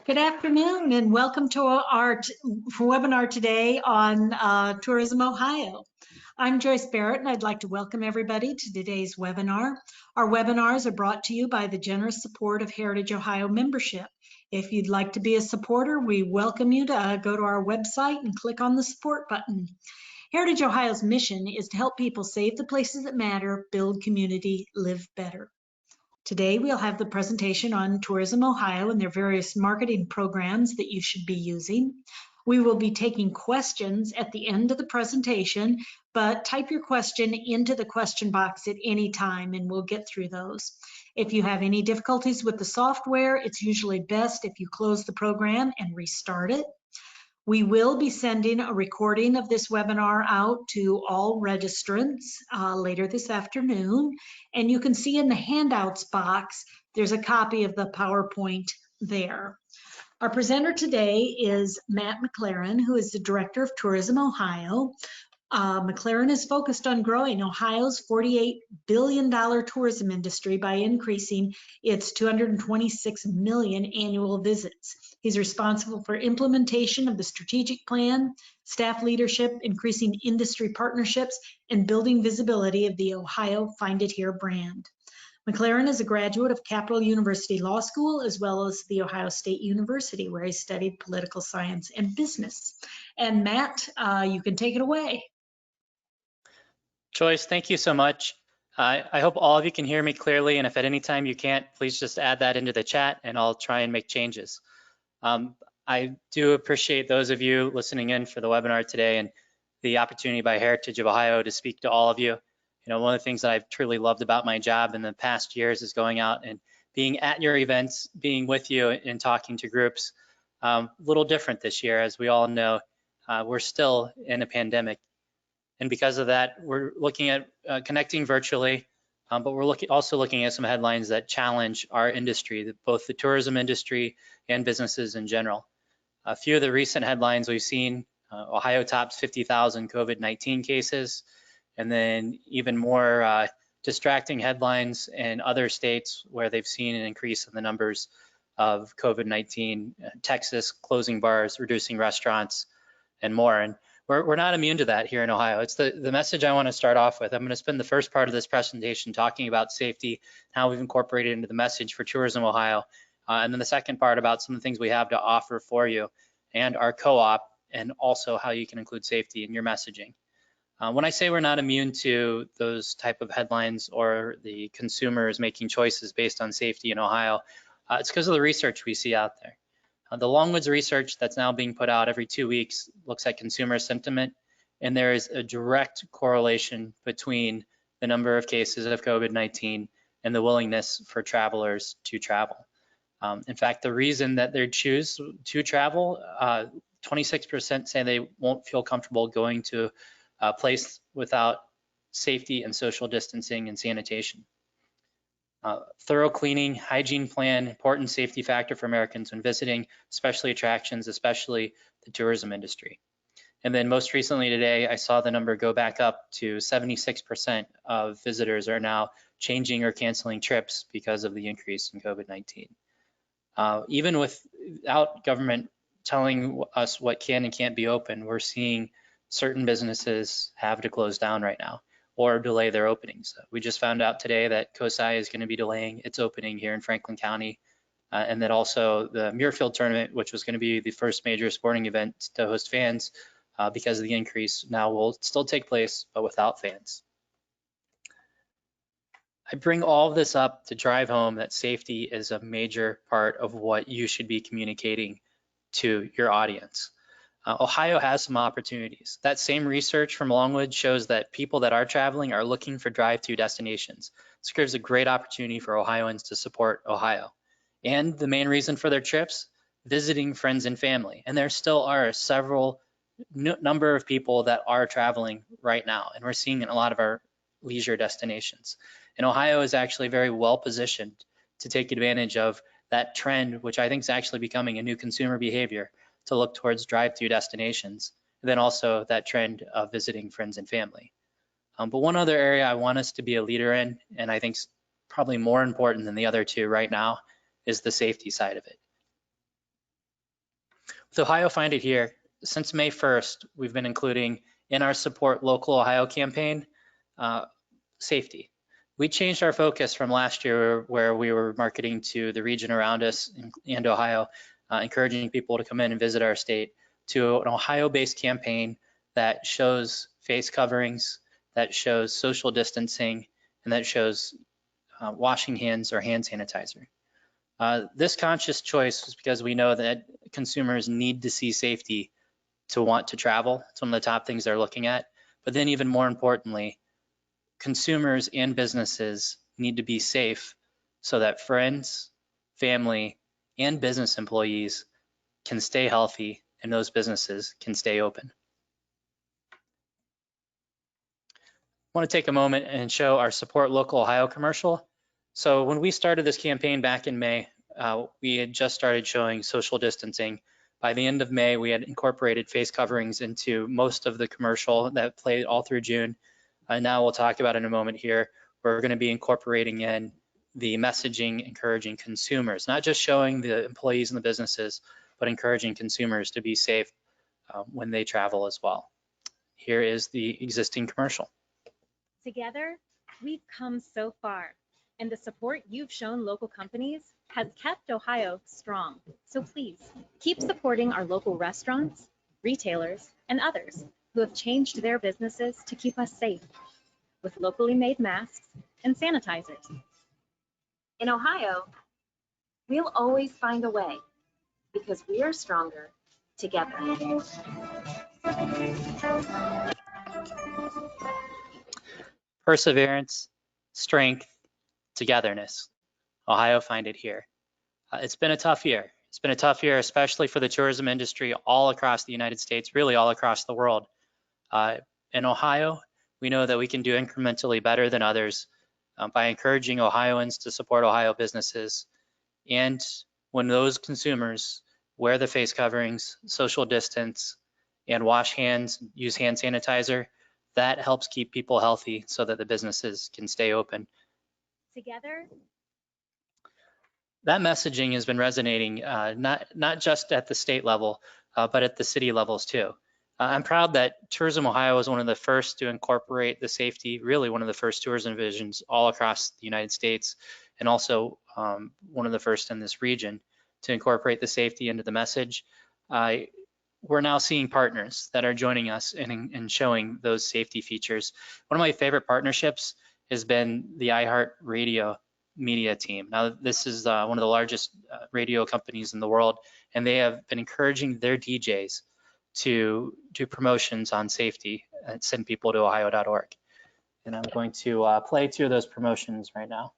Good afternoon and welcome to our webinar today on Tourism Ohio. I'm Joyce Barrett and I'd like to welcome everybody to today's webinar. Our webinars are brought to you by the generous support of Heritage Ohio membership. If you'd like to be a supporter, we welcome you to go to our website and click on the support button. Heritage Ohio's mission is to help people save the places that matter, build community, live better. Today, we'll have the presentation on Tourism Ohio and their various marketing programs that you should be using. We will be taking questions at the end of the presentation, but type your question into the question box at any time and we'll get through those. If you have any difficulties with the software, it's usually best if you close the program and restart it. We will be sending a recording of this webinar out to all registrants later this afternoon. And you can see in the handouts box, there's a copy of the PowerPoint there. Our presenter today is Matt McLaren, who is the Director of Tourism Ohio. McLaren is focused on growing Ohio's $48 billion tourism industry by increasing its 226 million annual visits. He's responsible for implementation of the strategic plan, staff leadership, increasing industry partnerships, and building visibility of the Ohio Find It Here brand. McLaren is a graduate of Capital University Law School, as well as The Ohio State University, where he studied political science and business. And Matt, you can take it away. Joyce, thank you so much. I hope all of you can hear me clearly, and if at any time you can't, please just add that into the chat and I'll try and make changes. I do appreciate those of you listening in for the webinar today and the opportunity by Heritage of Ohio to speak to all of you. You know, one of the things that I've truly loved about my job in the past years is going out and being at your events, being with you and talking to groups. A little different this year, as we all know, we're still in a pandemic. And because of that, we're looking at connecting virtually, but we're also looking at some headlines that challenge our industry, both the tourism industry and businesses in general. A few of the recent headlines we've seen, Ohio tops 50,000 COVID-19 cases, and then even more distracting headlines in other states where they've seen an increase in the numbers of COVID-19, Texas closing bars, reducing restaurants, and more. And we're not immune to that here in Ohio. It's the message I want to start off with. I'm going to spend the first part of this presentation talking about safety, how we've incorporated into the message for Tourism Ohio, and then the second part about some of the things we have to offer for you and our co-op, and also how you can include safety in your messaging. When I say we're not immune to those type of headlines or the consumers making choices based on safety in Ohio, it's because of the research we see out there. The Longwoods research that's now being put out every 2 weeks looks at consumer sentiment, and there is a direct correlation between the number of cases of COVID-19 and the willingness for travelers to travel. In fact, the reason that they choose to travel, 26% say they won't feel comfortable going to a place without safety and social distancing and sanitation. Thorough cleaning, hygiene plan, important safety factor for Americans when visiting, especially attractions, especially the tourism industry. And then most recently today, I saw the number go back up to 76% of visitors are now changing or canceling trips because of the increase in COVID-19. Even without government telling us what can and can't be open, we're seeing certain businesses have to close down right now or delay their openings. We just found out today that COSI is going to be delaying its opening here in Franklin County, and that also the Muirfield tournament, which was going to be the first major sporting event to host fans because of the increase, now will still take place, but without fans. I bring all of this up to drive home that safety is a major part of what you should be communicating to your audience. Ohio has some opportunities. That same research from Longwood shows that people that are traveling are looking for drive-through destinations. This gives a great opportunity for Ohioans to support Ohio. And the main reason for their trips, visiting friends and family. And there still are several number of people that are traveling right now. And we're seeing in a lot of our leisure destinations. And Ohio is actually very well positioned to take advantage of that trend, which I think is actually becoming a new consumer behavior, to look towards drive-through destinations, and then also that trend of visiting friends and family. But one other area I want us to be a leader in, and I think is probably more important than the other two right now, is the safety side of it. With Ohio Find It Here, since May 1st, we've been including in our Support Local Ohio campaign, safety. We changed our focus from last year where we were marketing to the region around us and Ohio, encouraging people to come in and visit our state, to an Ohio-based campaign that shows face coverings, that shows social distancing, and that shows washing hands or hand sanitizer. This conscious choice is because we know that consumers need to see safety to want to travel. It's one of the top things they're looking at. But then even more importantly, consumers and businesses need to be safe so that friends, family, and business employees can stay healthy and those businesses can stay open. I want to take a moment and show our Support Local Ohio commercial. So when we started this campaign back in May, we had just started showing social distancing. By the end of May, we had incorporated face coverings into most of the commercial that played all through June. Now we'll talk about in a moment here, we're going to be incorporating in the messaging encouraging consumers, not just showing the employees and the businesses, but encouraging consumers to be safe when they travel as well. Here is the existing commercial. Together, we've come so far, and the support you've shown local companies has kept Ohio strong. So please, keep supporting our local restaurants, retailers, and others who have changed their businesses to keep us safe with locally made masks and sanitizers. In Ohio, we'll always find a way because we are stronger together. Perseverance, strength, togetherness. Ohio Find It Here. It's been a tough year. It's been a tough year, especially for the tourism industry all across the United States, really all across the world. In Ohio, we know that we can do incrementally better than others by encouraging Ohioans to support Ohio businesses. And when those consumers wear the face coverings, social distance, and wash hands, use hand sanitizer, that helps keep people healthy so that the businesses can stay open. Together, that messaging has been resonating not just at the state level, but at the city levels too. I'm proud that Tourism Ohio was one of the first to incorporate the safety, really one of the first tourism divisions all across the United States, and also one of the first in this region to incorporate the safety into the message. We're now seeing partners that are joining us and showing those safety features. One of my favorite partnerships has been the iHeartRadio media team. Now, this is one of the largest radio companies in the world, and they have been encouraging their DJs to do promotions on safety and send people to ohio.org. And I'm going to play 2 of those promotions right now.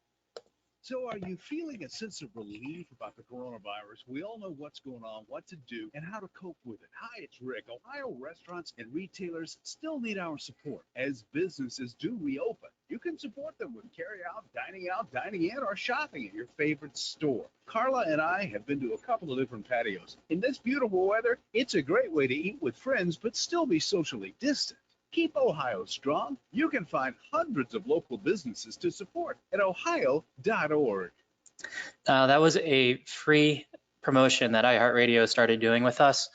So are you feeling a sense of relief about the coronavirus? We all know what's going on, what to do, and how to cope with it. Hi, it's Rick. Ohio restaurants and retailers still need our support as businesses do reopen. You can support them with carry-out, dining in, or shopping at your favorite store. Carla and I have been to a couple of different patios. In this beautiful weather, it's a great way to eat with friends but still be socially distant. Keep Ohio strong. You can find hundreds of local businesses to support at ohio.org. That was a free promotion that iHeartRadio started doing with us.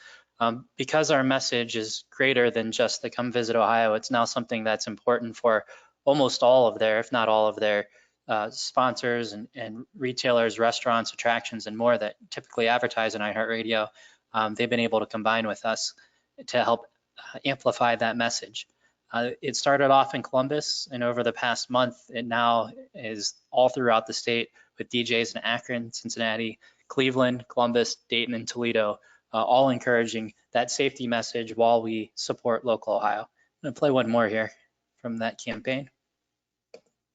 Because our message is greater than just the come visit Ohio, it's now something that's important for almost all of their, if not all of their sponsors and retailers, restaurants, attractions, and more that typically advertise on iHeartRadio. They've been able to combine with us to help amplify that message. It started off in Columbus, and over the past month, it now is all throughout the state with DJs in Akron, Cincinnati, Cleveland, Columbus, Dayton, and Toledo, all encouraging that safety message while we support local Ohio. I'm going to play one more here from that campaign.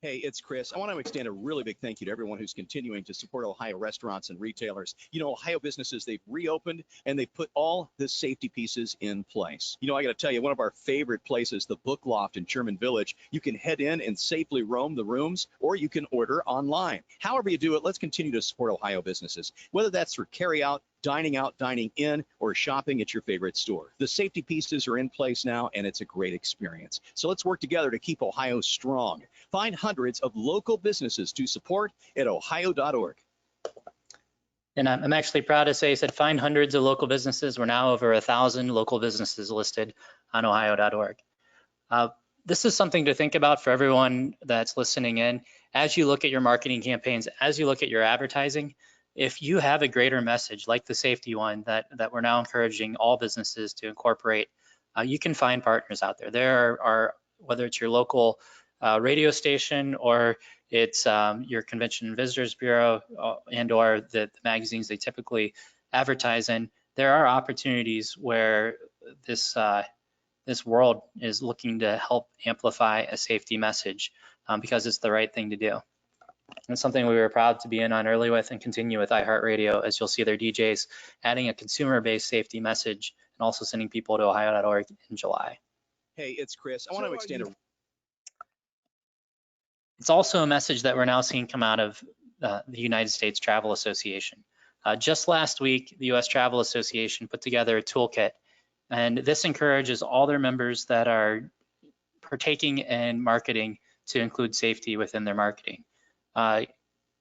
Hey, it's Chris. I want to extend a really big thank you to everyone who's continuing to support Ohio restaurants and retailers. You know, Ohio businesses, they've reopened and they've put all the safety pieces in place. You know, I got to tell you, one of our favorite places, the Book Loft in Sherman Village, you can head in and safely roam the rooms, or you can order online. However you do it, let's continue to support Ohio businesses, whether that's through carry out, dining in, or shopping at your favorite store. The safety pieces are in place now, and it's a great experience. So let's work together to keep Ohio strong. Find hundreds of local businesses to support at ohio.org. And I'm actually proud to say, I said find hundreds of local businesses. We're now over 1,000 local businesses listed on ohio.org. This is something to think about for everyone that's listening in. As you look at your marketing campaigns, as you look at your advertising, if you have a greater message like the safety one that we're now encouraging all businesses to incorporate, you can find partners out there. There are whether it's your local radio station or it's your Convention and Visitors Bureau and or the magazines they typically advertise in, there are opportunities where this world is looking to help amplify a safety message because it's the right thing to do. And something we were proud to be in on early with and continue with iHeartRadio, as you'll see their DJs adding a consumer-based safety message and also sending people to ohio.org in July. Hey, it's Chris. I want to extend a... It's also a message that we're now seeing come out of the United States Travel Association. Just last week, the U.S. Travel Association put together a toolkit, and this encourages all their members that are partaking in marketing to include safety within their marketing.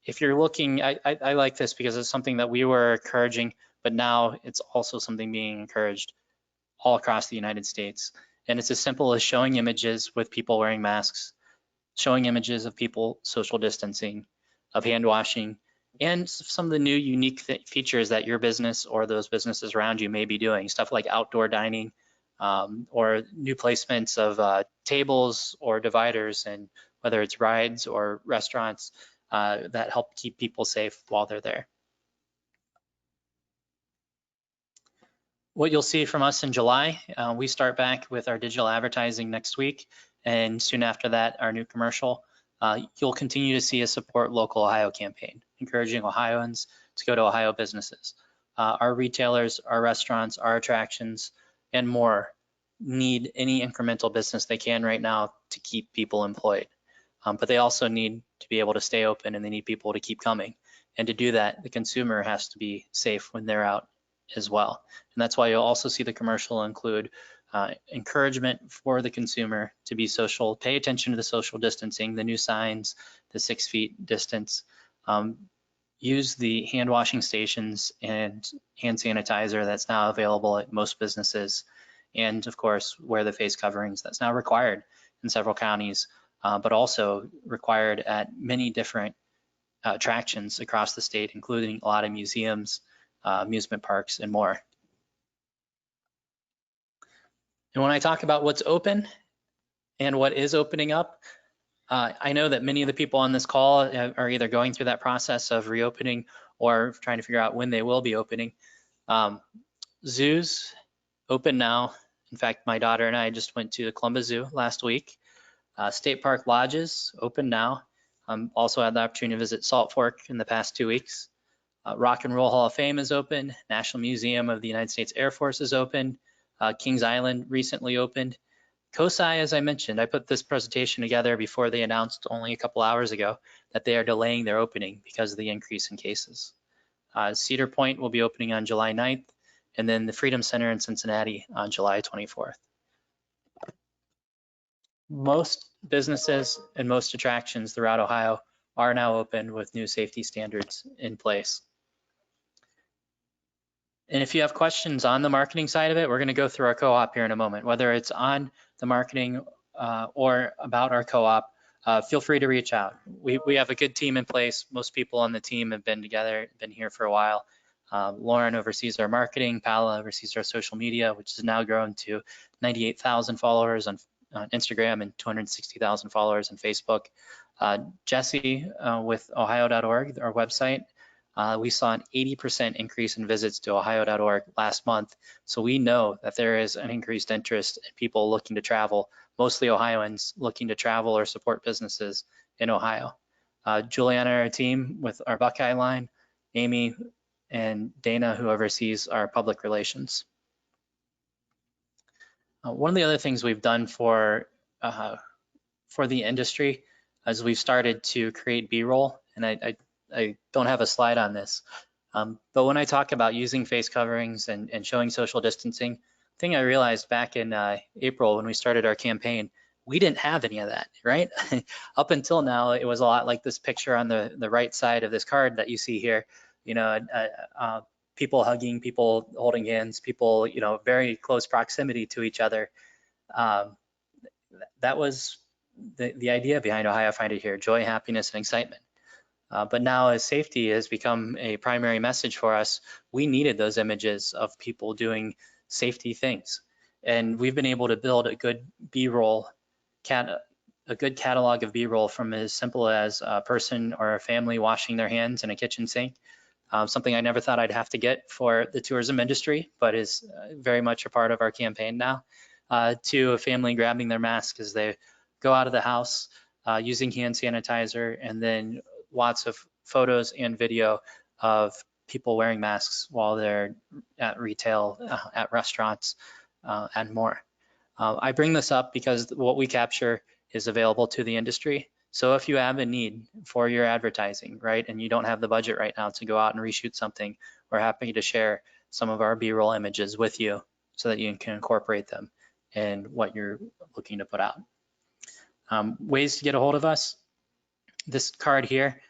If you're looking, I like this because it's something that we were encouraging, but now it's also something being encouraged all across the United States. And it's as simple as showing images with people wearing masks, showing images of people social distancing, of hand washing, and some of the new unique features that your business or those businesses around you may be doing, stuff like outdoor dining, or new placements of tables or dividers, and whether it's rides or restaurants that help keep people safe while they're there. What you'll see from us in July, we start back with our digital advertising next week, and soon after that, our new commercial. You'll continue to see a Support Local Ohio campaign, encouraging Ohioans to go to Ohio businesses. Our retailers, our restaurants, our attractions, and more need any incremental business they can right now to keep people employed. But they also need to be able to stay open, and they need people to keep coming. And to do that, the consumer has to be safe when they're out as well. And that's why you'll also see the commercial include encouragement for the consumer to be social, pay attention to the social distancing, the new signs, the 6 feet distance, use the hand washing stations and hand sanitizer that's now available at most businesses, and of course, wear the face coverings that's now required in several counties, but also required at many different attractions across the state, including a lot of museums, amusement parks, and more. And when I talk about what's open and what is opening up, I know that many of the people on this call are either going through that process of reopening or trying to figure out when they will be opening. Zoos open now. In fact, my daughter and I just went to the Columbus Zoo last week. State Park Lodges open now. Also had the opportunity to visit Salt Fork in the past 2 weeks. Rock and Roll Hall of Fame is open. National Museum of the United States Air Force is open. Kings Island recently opened. COSI, as I mentioned, I put this presentation together before they announced only a couple hours ago that they are delaying their opening because of the increase in cases. Cedar Point will be opening on July 9th, and then the Freedom Center in Cincinnati on July 24th. Most businesses and most attractions throughout Ohio are now open with new safety standards in place. And if you have questions on the marketing side of it, we're going to go through our co-op here in a moment. Whether it's on the marketing or about our co-op, feel free to reach out. We have a good team in place. Most people on the team have been together, been here for a while. Lauren oversees our marketing. Paola oversees our social media, which has now grown to 98,000 followers on Instagram and 260,000 followers on Facebook. Jesse with ohio.org, our website. We saw an 80% increase in visits to ohio.org last month. So we know that there is an increased interest in people looking to travel, mostly Ohioans looking to travel or support businesses in Ohio. Juliana and our team with our Buckeye Line, Amy and Dana, who oversees our public relations. One of the other things we've done for the industry is we've started to create BRoll, and I don't have a slide on this, but when I talk about using face coverings and showing social distancing, the thing I realized back in April when we started our campaign, we didn't have any of that, right? Up until now, it was a lot like this picture on the right side of this card that you see here. people hugging, people holding hands, people, very close proximity to each other. That was the idea behind Ohio Find It Here: joy, happiness, and excitement. But now, as safety has become a primary message for us, we needed those images of people doing safety things. And we've been able to build a good BRoll, a good catalog of BRoll, from as simple as a person or a family washing their hands in a kitchen sink, something I never thought I'd have to get for the tourism industry, but is very much a part of our campaign now, to a family grabbing their mask as they go out of the house, using hand sanitizer, and then lots of photos and video of people wearing masks while they're at retail, at restaurants, and more. I bring this up because what we capture is available to the industry. So if you have a need for your advertising, right, and you don't have the budget right now to go out and reshoot something, we're happy to share some of our BRoll images with you so that you can incorporate them in what you're looking to put out. Ways to get a hold of us: this card here,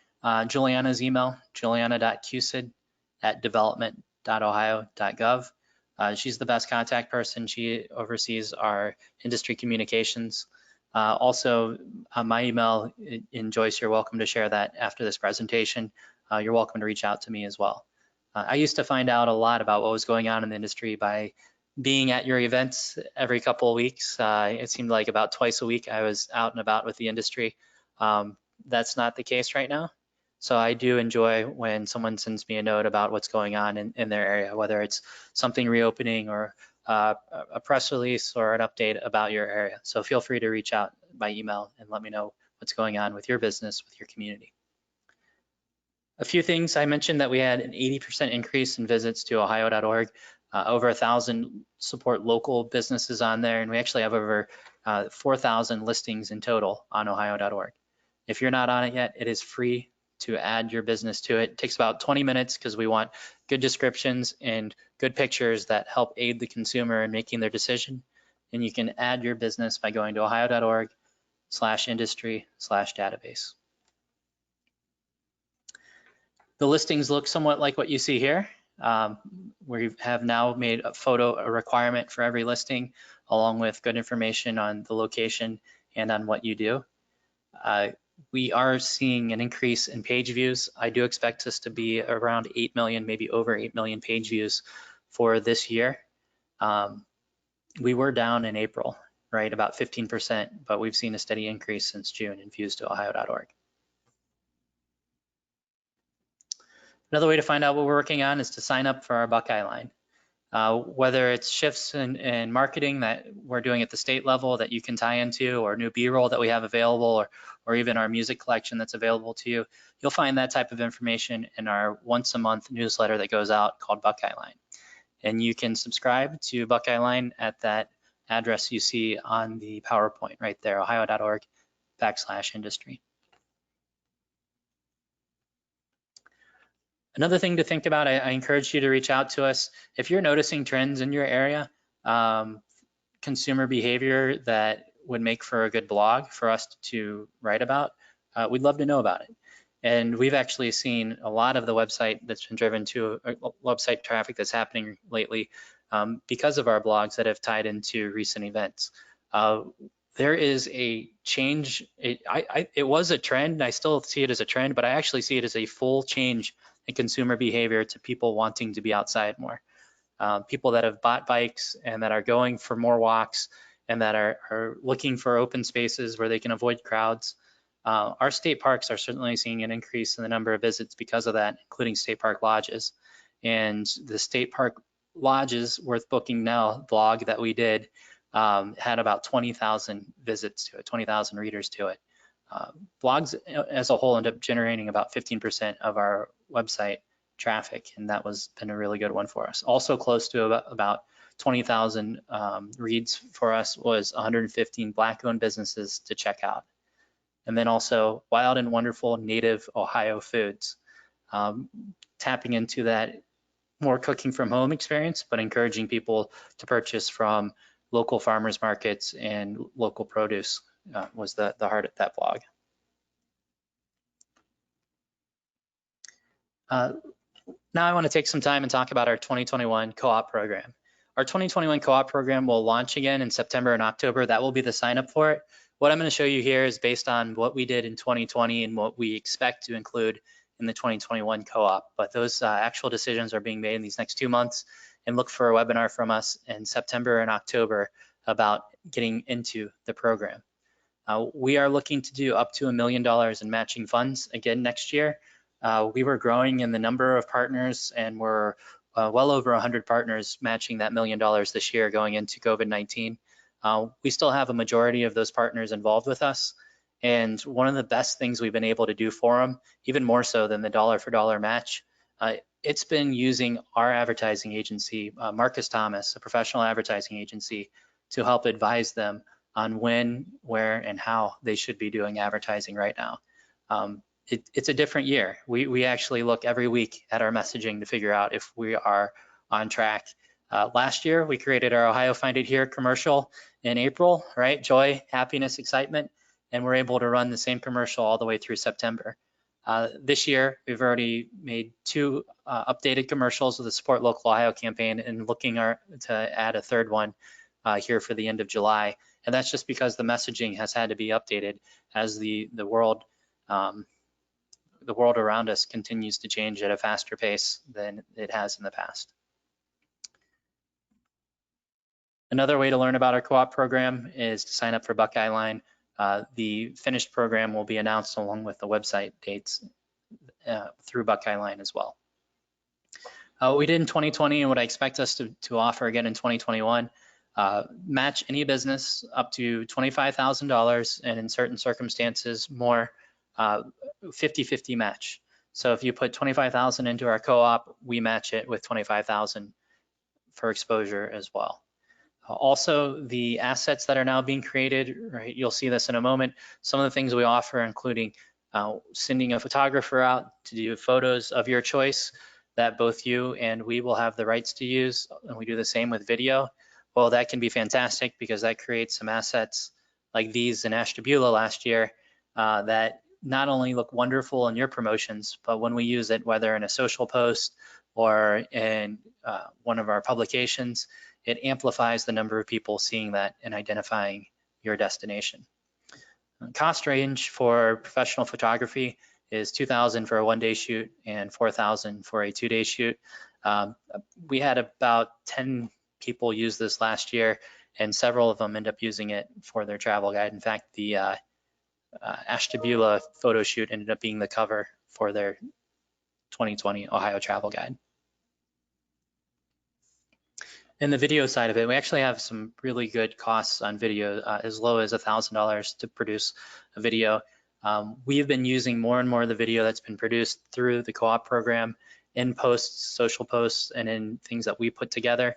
Juliana's email, juliana.cusid@development.ohio.gov. She's the best contact person. She oversees our industry communications. Also, my email, and Joyce, you're welcome to share that after this presentation. You're welcome to reach out to me as well. I used to find out a lot about what was going on in the industry by being at your events every couple of weeks. It seemed like about twice a week I was out and about with the industry. That's not the case right now. So I do enjoy when someone sends me a note about what's going on in their area, whether it's something reopening or a press release or an update about your area. So feel free to reach out by email and let me know what's going on with your business, with your community. A few things: I mentioned that we had an 80% increase in visits to ohio.org. Over 1,000 support local businesses on there, and we actually have over 4,000 listings in total on ohio.org. If you're not on it yet, it is free to add your business to it. It takes about 20 minutes because we want good descriptions and good pictures that help aid the consumer in making their decision. And you can add your business by going to ohio.org/industry/database. The listings look somewhat like what you see here. We have now made a photo a requirement for every listing, along with good information on the location and on what you do. We are seeing an increase in page views. I do expect us to be around 8 million, maybe over 8 million page views for this year. We were down in April, right, about 15%, but we've seen a steady increase since June in views to ohio.org. Another way to find out what we're working on is to sign up for our Buckeye Line. Whether it's shifts in marketing that we're doing at the state level that you can tie into, or new BRoll that we have available, or even our music collection that's available to you, you'll find that type of information in our once a month newsletter that goes out called Buckeye Line. And you can subscribe to Buckeye Line at that address you see on the PowerPoint right there, ohio.org/industry. Another thing to think about, I encourage you to reach out to us. If you're noticing trends in your area, consumer behavior that would make for a good blog for us to write about, we'd love to know about it. And we've actually seen a lot of the website that's been driven to website traffic that's happening lately because of our blogs that have tied into recent events. There is a change. It was a trend, and I still see it as a trend, but I actually see it as a full change in consumer behavior to people wanting to be outside more. People that have bought bikes and that are going for more walks and that are looking for open spaces where they can avoid crowds. Our state parks are certainly seeing an increase in the number of visits because of that, including state park lodges. And the state park lodges worth booking now blog that we did had about 20,000 visits to it, 20,000 readers to it. Blogs as a whole end up generating about 15% of our website traffic, and that was been a really good one for us. Also close to about 20,000 reads for us was 115 Black-owned businesses to check out. And then also wild and wonderful native Ohio foods, tapping into that more cooking from home experience, but encouraging people to purchase from local farmers markets and local produce was the heart of that blog. Now I want to take some time and talk about our 2021 co-op program. Our 2021 co-op program will launch again in September and October. That will be the sign up for it. What I'm going to show you here is based on what we did in 2020 and what we expect to include in the 2021 co-op. But those actual decisions are being made in these next 2 months, and look for a webinar from us in September and October about getting into the program. We are looking to do up to $1 million in matching funds again next year. We were growing in the number of partners, and we're well over 100 partners matching that $1 million this year going into COVID-19. We still have a majority of those partners involved with us. And one of the best things we've been able to do for them, even more so than the dollar for dollar match, it's been using our advertising agency, Marcus Thomas, a professional advertising agency, to help advise them on when, where, and how they should be doing advertising right now. It's a different year. We actually look every week at our messaging to figure out if we are on track. Last year, we created our Ohio Find It Here commercial in April, right? Joy, happiness, excitement, and we're able to run the same commercial all the way through September. This year, we've already made 2 updated commercials with the Support Local Ohio campaign, and looking to add a 3rd one here for the end of July. And that's just because the messaging has had to be updated as the world around us continues to change at a faster pace than it has in the past. Another way to learn about our co-op program is to sign up for Buckeye Line. The finished program will be announced along with the website dates through Buckeye Line as well. What we did in 2020 and what I expect us to offer again in 2021, match any business up to $25,000, and in certain circumstances more, 50-50 match. So if you put 25,000 into our co-op, we match it with 25,000 for exposure as well. Also, the assets that are now being created, right? You'll see this in a moment. Some of the things we offer, including sending a photographer out to do photos of your choice that both you and we will have the rights to use, and we do the same with video. Well, that can be fantastic because that creates some assets like these in Ashtabula last year that not only look wonderful in your promotions, but when we use it, whether in a social post or in one of our publications, it amplifies the number of people seeing that and identifying your destination. Cost range for professional photography is $2,000 for a 1-day shoot and $4,000 for a 2-day shoot. We had about 10 people use this last year, and several of them end up using it for their travel guide. In fact, the Ashtabula photo shoot ended up being the cover for their 2020 Ohio travel guide. In the video side of it, we actually have some really good costs on video, as low as $1,000 to produce a video. We've been using more and more of the video that's been produced through the co-op program in posts, social posts, and in things that we put together.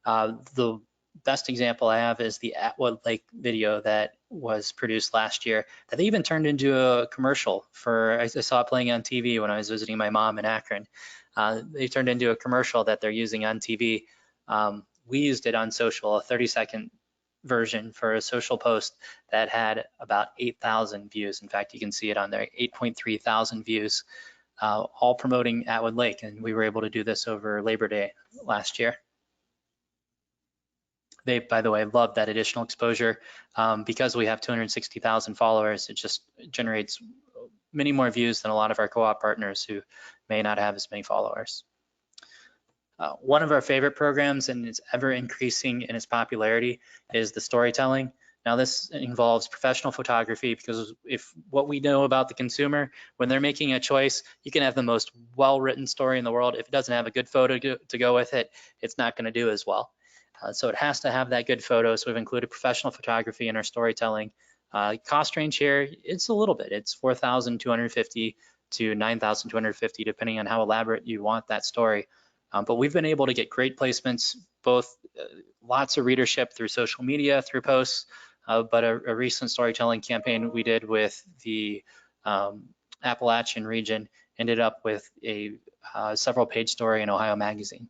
The best example I have is the Atwood Lake video that was produced last year that they even turned into a commercial for, I saw it playing on TV when I was visiting my mom in Akron. They turned into a commercial that they're using on TV. We used it on social, a 30-second version for a social post that had about 8,000 views. In fact, you can see it on there, 8.3 thousand views, all promoting Atwood Lake. And we were able to do this over Labor Day last year. They, by the way, love that additional exposure. Because we have 260,000 followers, it just generates many more views than a lot of our co-op partners who may not have as many followers. One of our favorite programs, and it's ever increasing in its popularity, is the storytelling. Now this involves professional photography, because if what we know about the consumer, when they're making a choice, you can have the most well-written story in the world. If it doesn't have a good photo to go with it, it's not going to do as well. So it has to have that good photo. So we've included professional photography in our storytelling. Cost range here, it's a little bit. It's $4,250 to $9,250, depending on how elaborate you want that story. But we've been able to get great placements, both lots of readership through social media, through posts, but a recent storytelling campaign we did with the Appalachian region ended up with a several page story in Ohio Magazine.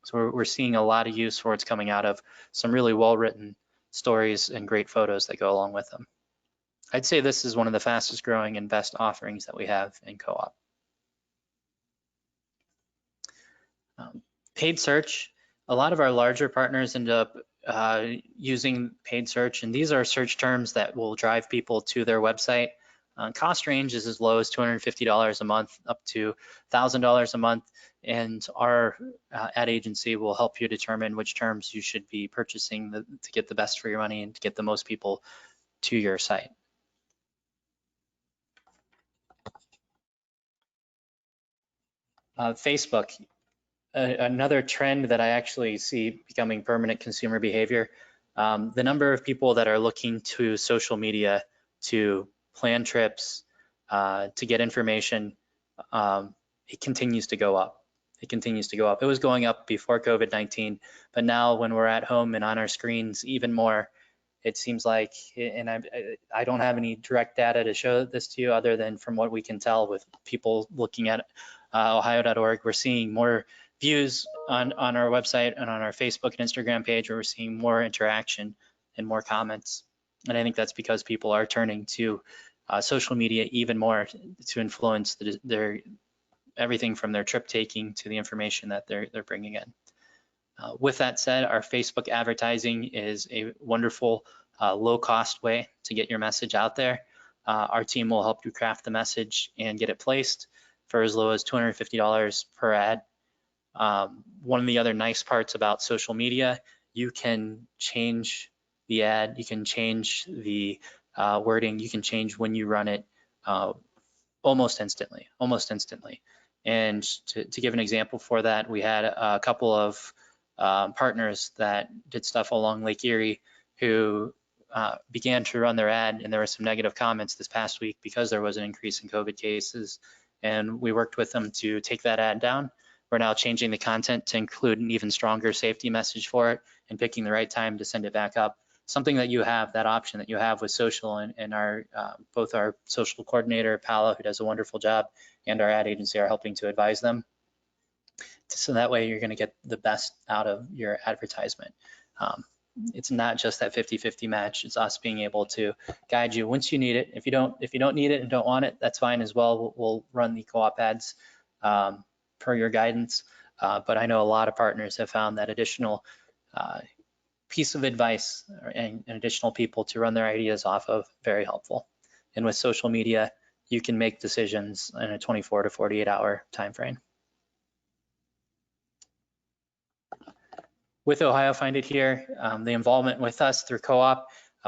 So we're seeing a lot of use for what's coming out of some really well-written stories and great photos that go along with them. I'd say this is one of the fastest growing and best offerings that we have in co-op. Paid search, a lot of our larger partners end up using paid search, and these are search terms that will drive people to their website. Cost range is as low as $250 a month up to $1,000 a month, and our ad agency will help you determine which terms you should be purchasing to get the best for your money and to get the most people to your site. Facebook, another trend that I actually see becoming permanent consumer behavior. The number of people that are looking to social media to plan trips, to get information, it continues to go up. It continues to go up. It was going up before COVID-19, but now when we're at home and on our screens even more, it seems like, and I don't have any direct data to show this to you other than from what we can tell with people looking at ohio.org, we're seeing more views on our website and on our Facebook and Instagram page, where we're seeing more interaction and more comments. And I think that's because people are turning to social media even more to influence their everything from their trip taking to the information that they're bringing in. With that said, our Facebook advertising is a wonderful low cost way to get your message out there. Our team will help you craft the message and get it placed for as low as $250 per ad. One of the other nice parts about social media, you can change the ad, you can change the wording, you can change when you run it almost instantly. And to give an example for that, we had a couple of partners that did stuff along Lake Erie who began to run their ad, and there were some negative comments this past week because there was an increase in COVID cases. And we worked with them to take that ad down. We're now changing the content to include an even stronger safety message for it and picking the right time to send it back up. Something that you have, that option that you have with social, and our both our social coordinator, Paolo, who does a wonderful job, and our ad agency are helping to advise them. So that way you're gonna get the best out of your advertisement. It's not just that 50-50 match. It's us being able to guide you once you need it. If you don't need it and don't want it, that's fine as well. We'll run the co-op ads per your guidance. But I know a lot of partners have found that additional piece of advice and additional people to run their ideas off of very helpful. And with social media, you can make decisions in a 24 to 48 hour time frame. With Ohio Find It Here, the involvement with us through co-op,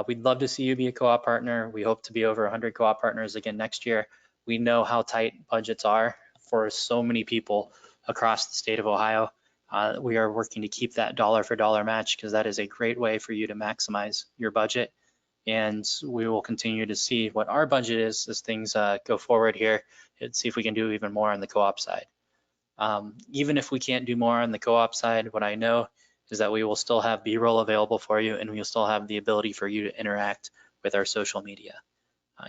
we'd love to see you be a co-op partner. We hope to be over 100 co-op partners again next year. We know how tight budgets are for so many people across the state of Ohio. We are working to keep that dollar for dollar match because that is a great way for you to maximize your budget. And we will continue to see what our budget is as things go forward here and see if we can do even more on the co-op side. Even if we can't do more on the co-op side, what I know is that we will still have BRoll available for you, and we'll still have the ability for you to interact with our social media.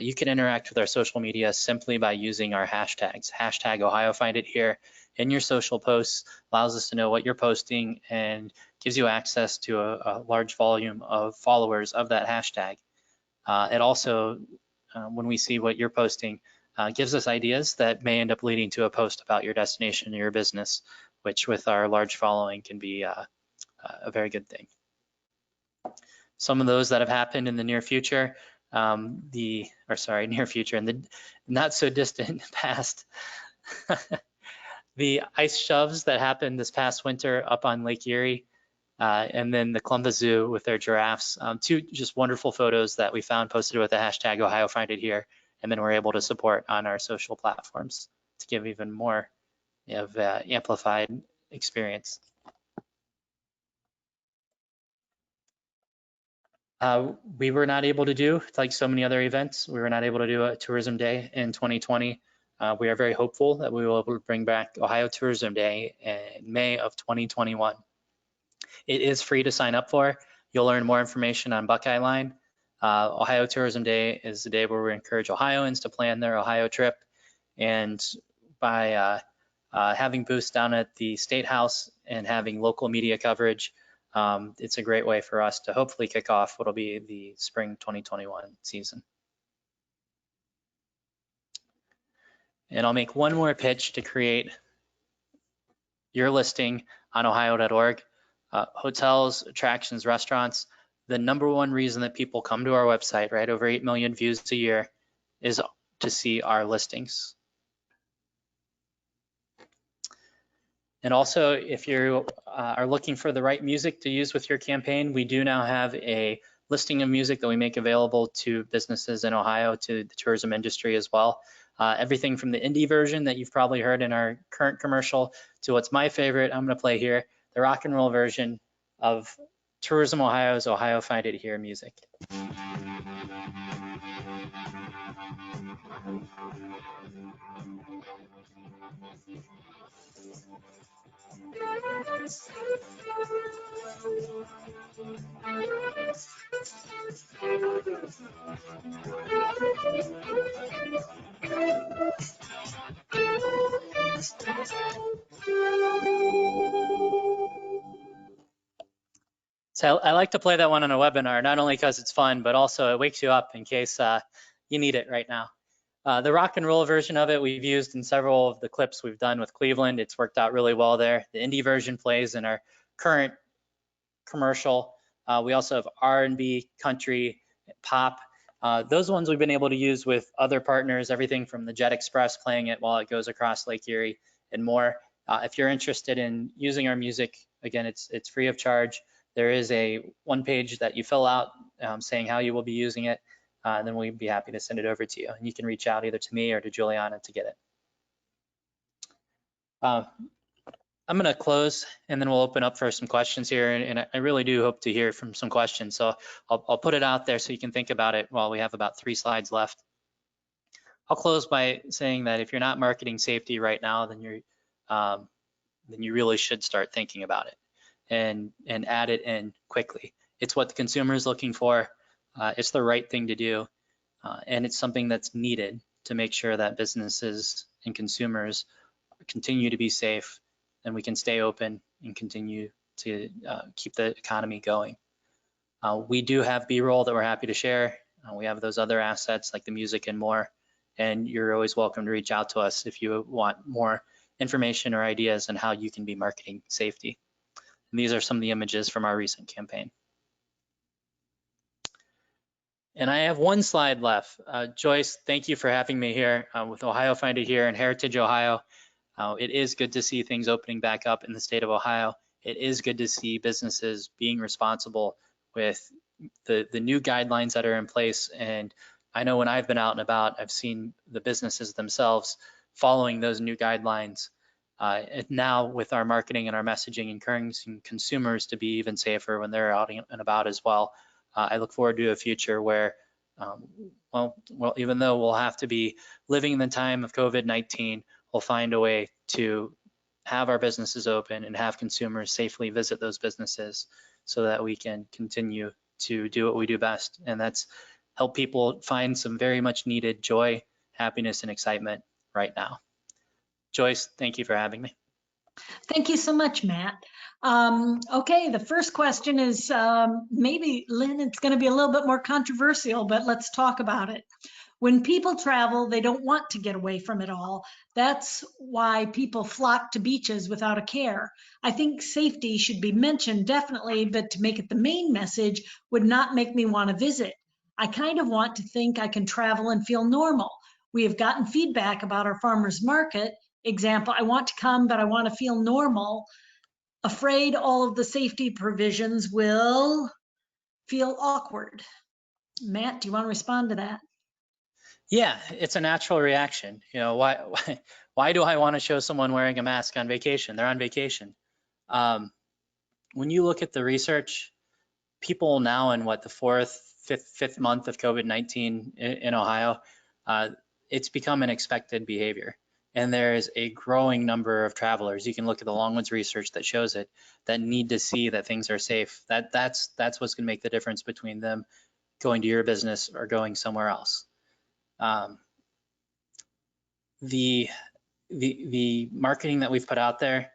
You can interact with our social media simply by using our hashtags. Hashtag Ohio Find It Here in your social posts allows us to know what you're posting and gives you access to a large volume of followers of that hashtag. It also, when we see what you're posting, gives us ideas that may end up leading to a post about your destination or your business, which with our large following can be a very good thing. Some of those that have happened in the near future, near future, in the not so distant past, the ice shoves that happened this past winter up on Lake Erie, and then the Columbus Zoo with their giraffes. Two just wonderful photos that we found posted with the hashtag Ohio Find It Here, and then we're able to support on our social platforms to give even more of amplified experience. We were not able to do, like so many other events, we were not able to do a tourism day in 2020. We are very hopeful that we will be able to bring back Ohio Tourism Day in May of 2021. It is free to sign up for. You'll learn more information on Buckeye Line. Ohio Tourism Day is the day where we encourage Ohioans to plan their Ohio trip. And by having booths down at the State House and having local media coverage, it's a great way for us to hopefully kick off what'll be the spring 2021 season. And I'll make one more pitch to create your listing on ohio.org. Hotels, attractions, restaurants, the number one reason that people come to our website, right, over 8 million views a year, is to see our listings. And also, if you are looking for the right music to use with your campaign, we do now have a listing of music that we make available to businesses in Ohio, to the tourism industry as well. Everything from the indie version that you've probably heard in our current commercial to what's my favorite, I'm going to play here, the rock and roll version of Tourism Ohio's Ohio Find It Here music. So I like to play that one on a webinar, not only because it's fun, but also it wakes you up in case you need it right now. The rock and roll version of it we've used in several of the clips we've done with Cleveland. It's worked out really well there. The indie version plays in our current commercial. We also have R&B, country, pop. Those ones we've been able to use with other partners, everything from the Jet Express playing it while it goes across Lake Erie and more. If you're interested in using our music, again, it's free of charge. There is a one page that you fill out saying how you will be using it. Then we'd be happy to send it over to you. And you can reach out either to me or to Juliana to get it. I'm going to close and then we'll open up for some questions here. And I really do hope to hear from some questions. So I'll put it out there so you can think about it while we have about 3 slides left. I'll close by saying that if you're not marketing safety right now, then you really should start thinking about it and add it in quickly. It's what the consumer is looking for. It's the right thing to do. And it's something that's needed to make sure that businesses and consumers continue to be safe and we can stay open and continue to keep the economy going. We do have BRoll that we're happy to share. We have those other assets like the music and more. And you're always welcome to reach out to us if you want more information or ideas on how you can be marketing safety. And these are some of the images from our recent campaign. And I have 1 slide left. Joyce, thank you for having me here with Ohio Find It Here and Heritage Ohio. It is good to see things opening back up in the state of Ohio. It is good to see businesses being responsible with the new guidelines that are in place. And I know when I've been out and about, I've seen the businesses themselves following those new guidelines. And now with our marketing and our messaging, encouraging consumers to be even safer when they're out and about as well. I look forward to a future where, well, even though we'll have to be living in the time of COVID-19, we'll find a way to have our businesses open and have consumers safely visit those businesses so that we can continue to do what we do best. And that's help people find some very much needed joy, happiness, and excitement right now. Joyce, thank you for having me. Thank you so much, Matt. Okay, the first question is maybe, Lynn, it's going to be a little bit more controversial, but let's talk about it. When people travel, they don't want to get away from it all. That's why people flock to beaches without a care. I think safety should be mentioned definitely, but to make it the main message would not make me want to visit. I kind of want to think I can travel and feel normal. We have gotten feedback about our farmers market. Example, I want to come, but I want to feel normal. Afraid all of the safety provisions will feel awkward. Matt, do you want to respond to that? Yeah, it's a natural reaction. You know, why do I want to show someone wearing a mask on vacation? They're on vacation. When you look at the research, people now in what, the fifth month of COVID-19 in Ohio, it's become an expected behavior. And there is a growing number of travelers. You can look at the Longwoods research that shows it, that need to see that things are safe. That's what's going to make the difference between them going to your business or going somewhere else. The marketing that we've put out there,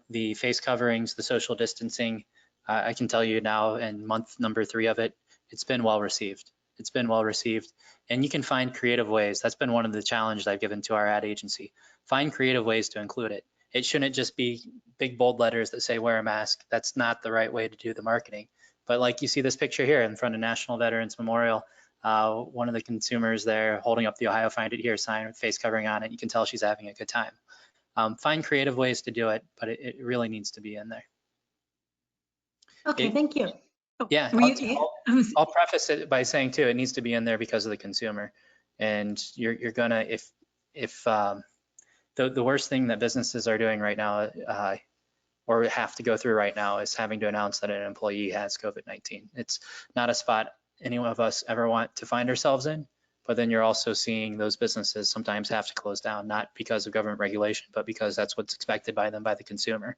the face coverings, the social distancing, I can tell you now in month number 3 of it, it's been well received. It's been well received, and you can find creative ways. That's been one of the challenges I've given to our ad agency. Find creative ways to include it. It shouldn't just be big bold letters that say wear a mask. That's not the right way to do the marketing. But like you see this picture here in front of National Veterans Memorial, one of the consumers there holding up the Ohio Find It Here sign with face covering on it. You can tell she's having a good time. Find creative ways to do it, but it really needs to be in there. Okay, thank you. Oh, Yeah, were you- I'll preface it by saying too, it needs to be in there because of the consumer. And you're gonna, if the worst thing that businesses are doing right now, or have to go through right now, is having to announce that an employee has COVID-19. It's not a spot any of us ever want to find ourselves in, but then you're also seeing those businesses sometimes have to close down, not because of government regulation, but because that's what's expected by them by the consumer.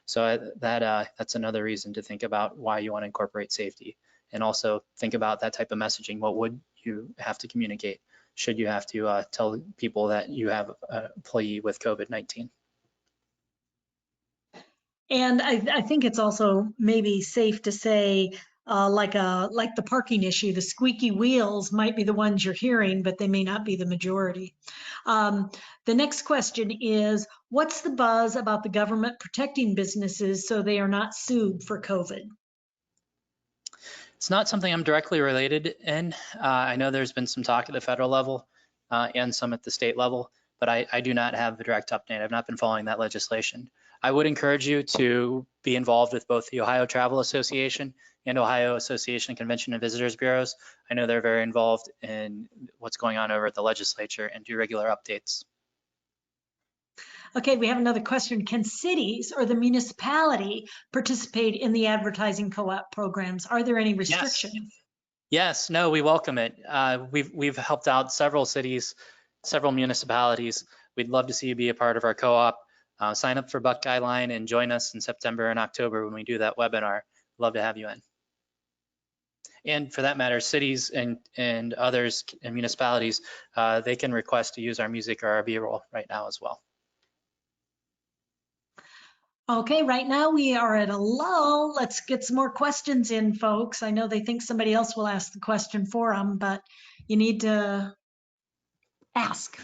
So that's another reason to think about why you want to incorporate safety, and also think about that type of messaging. What would you have to communicate should you have to tell people that you have an employee with COVID-19? And I think it's also maybe safe to say, like the parking issue, the squeaky wheels might be the ones you're hearing, but they may not be the majority. The next question is, what's the buzz about the government protecting businesses so they are not sued for COVID? It's not something I'm directly related in. I know there's been some talk at the federal level and some at the state level, but I do not have a direct update. I've not been following that legislation. I would encourage you to be involved with both the Ohio Travel Association and Ohio Association of Convention and Visitors Bureaus. I know they're very involved in what's going on over at the legislature and do regular updates. Okay, we have another question. Can cities or the municipality participate in the advertising co-op programs? Are there any restrictions? Yes, no, we welcome it. We've helped out several cities, several municipalities. We'd love to see you be a part of our co-op. Sign up for Buckeye Line and join us in September and October when we do that webinar. Love to have you in. And for that matter, cities and others and municipalities, they can request to use our music or our BRoll right now as well. Okay, right now we are at a lull. Let's get some more questions in, folks. I know they think somebody else will ask the question for them, but you need to ask.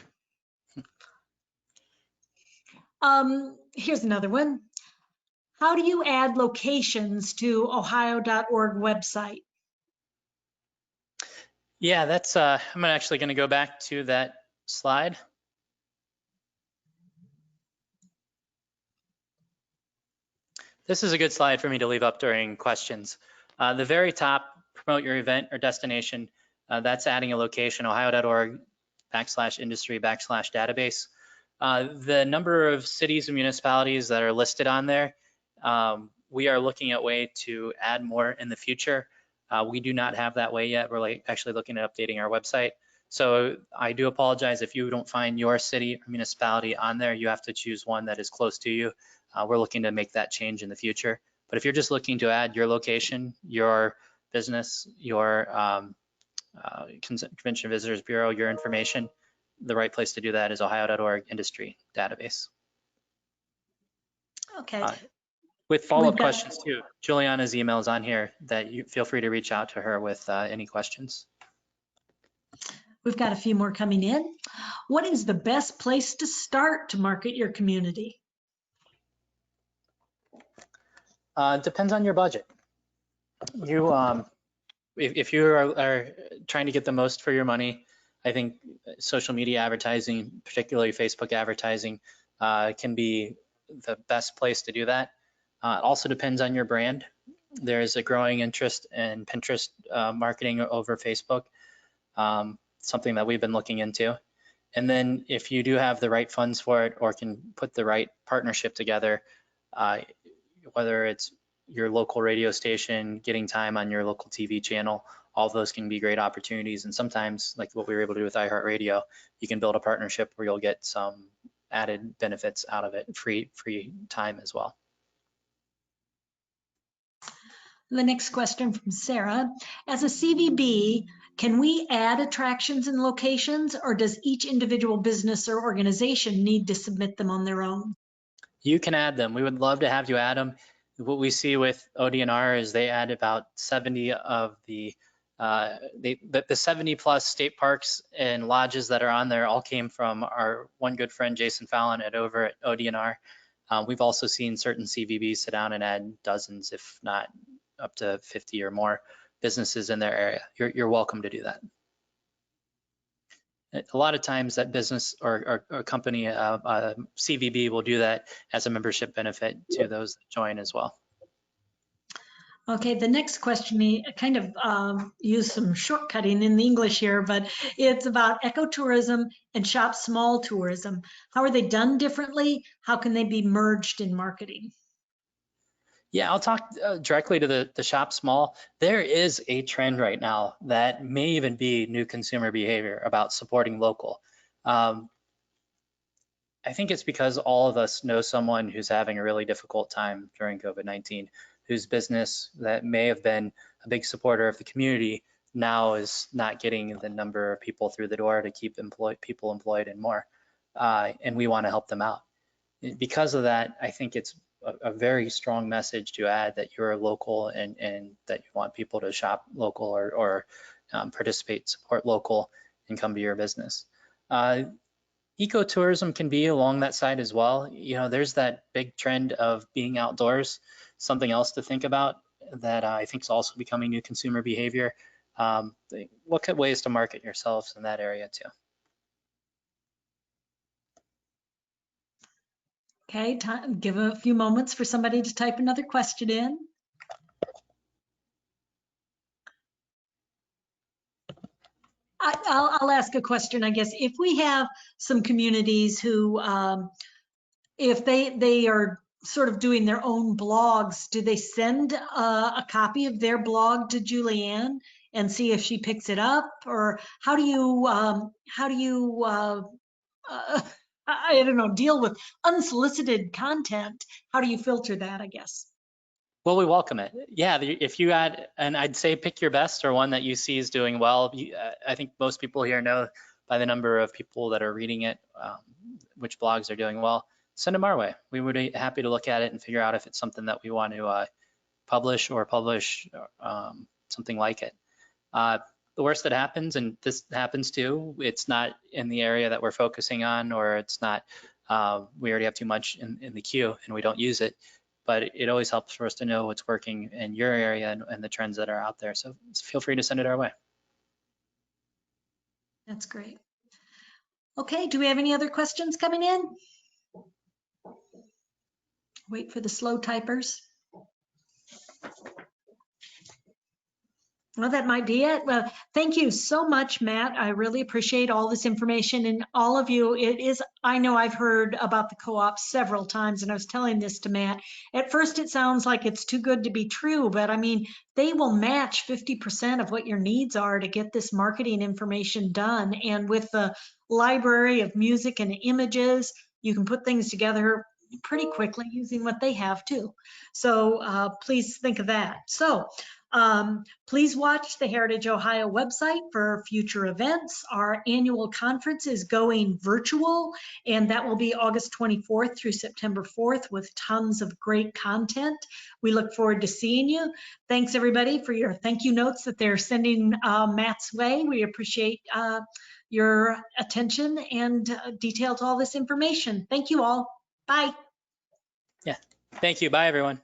Here's another one. How do you add locations to ohio.org website? Yeah, that's, I'm actually going to go back to that slide. This is a good slide for me to leave up during questions. The very top, promote your event or destination, that's adding a location, ohio.org/industry/database. The number of cities and municipalities that are listed on there, we are looking at a way to add more in the future. We do not have that way yet. We're actually looking at updating our website. So I do apologize if you don't find your city or municipality on there. You have to choose one that is close to you. We're looking to make that change in the future. But if you're just looking to add your location, your business, your Convention Visitors Bureau, your information, the right place to do that is ohio.org industry database. Okay. With follow-up questions too, Juliana's email is on here that you feel free to reach out to her with any questions. We've got a few more coming in. What is the best place to start to market your community? Depends on your budget. If you are trying to get the most for your money, I think social media advertising, particularly Facebook advertising, can be the best place to do that. It also depends on your brand. There's a growing interest in Pinterest marketing over Facebook, something that we've been looking into. And then if you do have the right funds for it or can put the right partnership together, whether it's your local radio station, getting time on your local TV channel, all of those can be great opportunities. And sometimes, like what we were able to do with iHeartRadio, you can build a partnership where you'll get some added benefits out of it, free time as well. The next question from Sarah. As a CVB, can we add attractions and locations, or does each individual business or organization need to submit them on their own? You can add them. We would love to have you add them. What we see with ODNR is they add about 70 of the 70 plus state parks and lodges that are on there all came from our one good friend, Jason Fallon, over at ODNR. We've also seen certain CVBs sit down and add dozens, if not up to 50 or more businesses in their area. You're welcome to do that. A lot of times that business or company, CVB will do that as a membership benefit to those that join as well. Okay, the next question, kind of use some shortcutting in the English here, but it's about ecotourism and shop small tourism. How are they done differently? How can they be merged in marketing? Yeah, I'll talk directly to the shop small. There is a trend right now that may even be new consumer behavior about supporting local. I think it's because all of us know someone who's having a really difficult time during COVID-19, whose business that may have been a big supporter of the community now is not getting the number of people through the door to keep people employed and more. And we want to help them out. Because of that, I think it's a very strong message to add that you're local and that you want people to shop local or participate, support local, and come to your business. Ecotourism can be along that side as well. You know, there's that big trend of being outdoors, something else to think about that I think is also becoming new consumer behavior. Look at ways to market yourselves in that area too. Okay, give a few moments for somebody to type another question in. I'll ask a question, I guess. If we have some communities who, if they are sort of doing their own blogs, do they send a copy of their blog to Julianne and see if she picks it up? Or how do you, I don't know, deal with unsolicited content? How do you filter that, I guess? Well, we welcome it. Yeah, if you add, and I'd say pick your best or one that you see is doing well. I think most people here know by the number of people that are reading it, which blogs are doing well. Send them our way. We would be happy to look at it and figure out if it's something that we want to publish something like it. The worst that happens, and this happens too, it's not in the area that we're focusing on, or it's not, we already have too much in the queue and we don't use it. But it always helps for us to know what's working in your area and the trends that are out there. So feel free to send it our way. That's great. Okay, do we have any other questions coming in? Wait for the slow typers. Well, that might be it. Well, thank you so much, Matt. I really appreciate all this information and all of you. It is, I know I've heard about the co-op several times, and I was telling this to Matt. At first, it sounds like it's too good to be true, but I mean, they will match 50% of what your needs are to get this marketing information done. And with the library of music and images, you can put things together pretty quickly using what they have too. So please think of that. So please watch the Heritage Ohio website for future events. Our annual conference is going virtual, and that will be August 24th through September 4th with tons of great content. We look forward to seeing you. Thanks everybody for your thank you notes that they're sending Matt's way. We appreciate your attention and detail to all this information. Thank you all. Bye. Yeah, thank you. Bye, everyone.